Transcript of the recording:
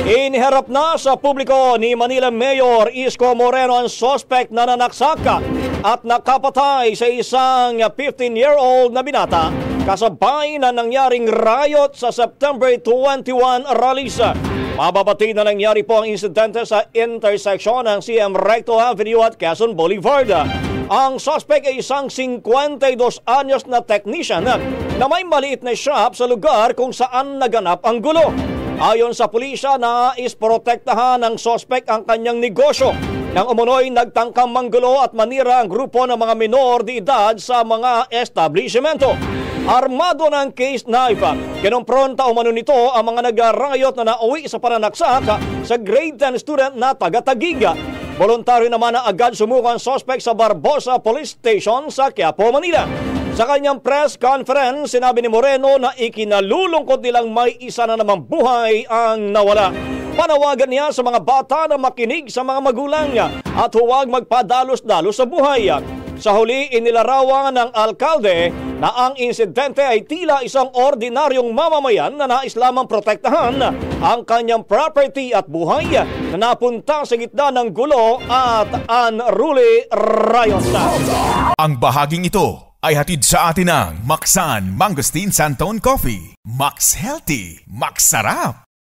Iniharap na sa publiko ni Manila Mayor Isko Moreno ang suspect na nanaksaka at nakapatay sa isang 15-year-old na binata kasabay na nangyaring riot sa September 21 rallies. Mababatid na nangyari po ang insidente sa intersection ng CM Recto Avenue at Quezon Boulevard. Ang suspect ay isang 52 anyos na technician na may maliit na shop sa lugar kung saan naganap ang gulo. Ayon sa pulisya, nais protektahan ng suspect ang kanyang negosyo nang umunoy nagtangkang manggulo at manira ang grupo ng mga minor de edad sa mga establishmento. Armado ng case knife, kinumpronta umano nito ang mga nag-riot na nauwi sa pananaksak sa grade 10 student na taga-Taguig. Voluntaryo naman na agad sumuko ang suspect sa Barbosa Police Station sa Quiapo, Manila. Sa kanyang press conference, sinabi ni Moreno na ikinalulungkot nilang may isa na namang buhay ang nawala. Panawagan niya sa mga bata na makinig sa mga magulang niya at huwag magpadalos-dalos sa buhay. Sa huli, inilarawan ng alkalde na ang insidente ay tila isang ordinaryong mamamayan na nais lamang protektahan ang kanyang property at buhay na napunta sa gitna ng gulo at unruly riot. Ang bahaging ito ay hatid sa atin ng Maxan Mangosteen Santon Coffee. Max Healthy, Max Sarap.